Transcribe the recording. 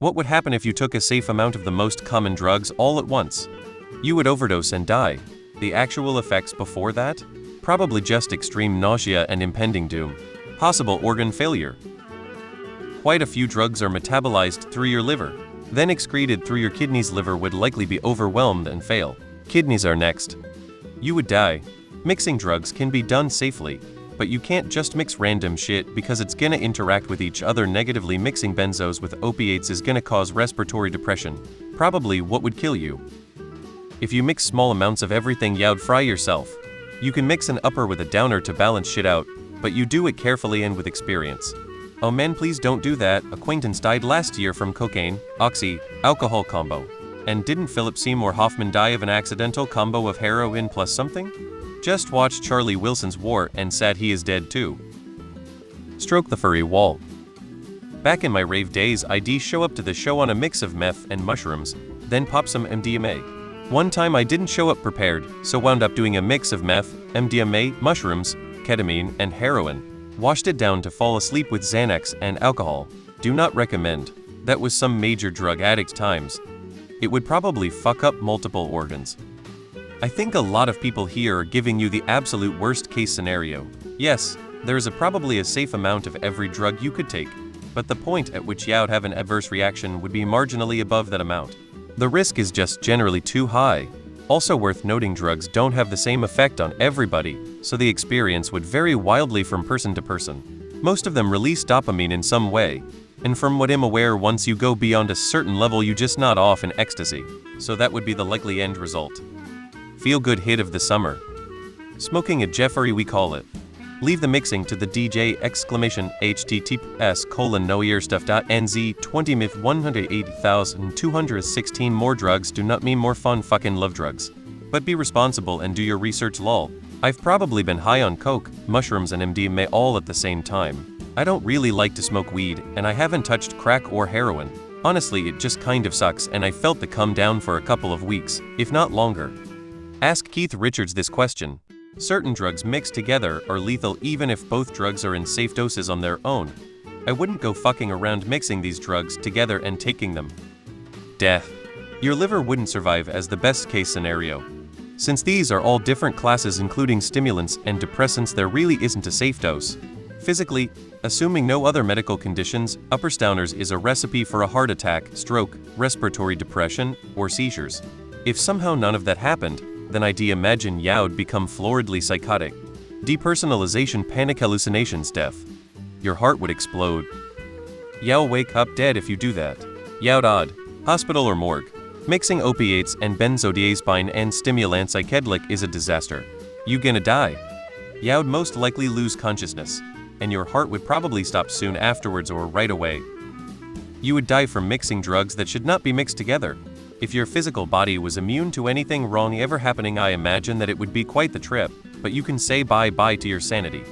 What would happen if you took a safe amount of the most common drugs all at once? You would overdose and die. The actual effects before that? Probably just extreme nausea and impending doom. Possible organ failure. Quite a few drugs are metabolized through your liver, then excreted through your kidneys. Liver would likely be overwhelmed and fail. Kidneys are next. You would die. Mixing drugs can be done safely, but you can't just mix random shit because it's gonna interact with each other negatively. Mixing benzos with opiates is gonna cause respiratory depression, probably what would kill you. If you mix small amounts of everything, you'd fry yourself. You can mix an upper with a downer to balance shit out, but you do it carefully and with experience. Oh man, please don't do that. Acquaintance died last year from cocaine, oxy, alcohol combo. And didn't Philip Seymour Hoffman die of an accidental combo of heroin plus something? Just watch Charlie Wilson's War and sad he is dead too. Stroke the furry wall. Back in my rave days, I'd show up to the show on a mix of meth and mushrooms, then pop some MDMA. One time I didn't show up prepared, so wound up doing a mix of meth, MDMA, mushrooms, ketamine, and heroin. Washed it down to fall asleep with Xanax and alcohol. Do not recommend. That was some major drug addict times. It would probably fuck up multiple organs. I think a lot of people here are giving you the absolute worst case scenario. Yes, there is probably a safe amount of every drug you could take, but the point at which you'd have an adverse reaction would be marginally above that amount. The risk is just generally too high. Also worth noting, drugs don't have the same effect on everybody, so the experience would vary wildly from person to person. Most of them release dopamine in some way, and from what I'm aware, once you go beyond a certain level you just nod off in ecstasy, so that would be the likely end result. Feel-good hit of the summer. Smoking a Jeffrey we call it. Leave the mixing to the DJ! https://knowyourstuff.nz 20 myth 180,216 more drugs do not mean more fun. Fucking love drugs. But be responsible and do your research. Lol. I've probably been high on coke, mushrooms and MDMA all at the same time. I don't really like to smoke weed, and I haven't touched crack or heroin. Honestly, it just kind of sucks, and I felt the come down for a couple of weeks, if not longer. Ask Keith Richards this question. Certain drugs mixed together are lethal even if both drugs are in safe doses on their own. I wouldn't go fucking around mixing these drugs together and taking them. Death. Your liver wouldn't survive as the best case scenario. Since these are all different classes including stimulants and depressants, there really isn't a safe dose. Physically, assuming no other medical conditions, Upperstowners is a recipe for a heart attack, stroke, respiratory depression, or seizures. If somehow none of that happened, then I'd imagine you'd become floridly psychotic. Depersonalization, panic, hallucinations, death. Your heart would explode. You'll wake up dead if you do that. You'd odd. Hospital or morgue. Mixing opiates and benzodiazepine and stimulant psychedelic is a disaster. You gonna die. You'd most likely lose consciousness, and your heart would probably stop soon afterwards or right away. You would die from mixing drugs that should not be mixed together. If your physical body was immune to anything wrong ever happening, I imagine that it would be quite the trip, but you can say bye-bye to your sanity.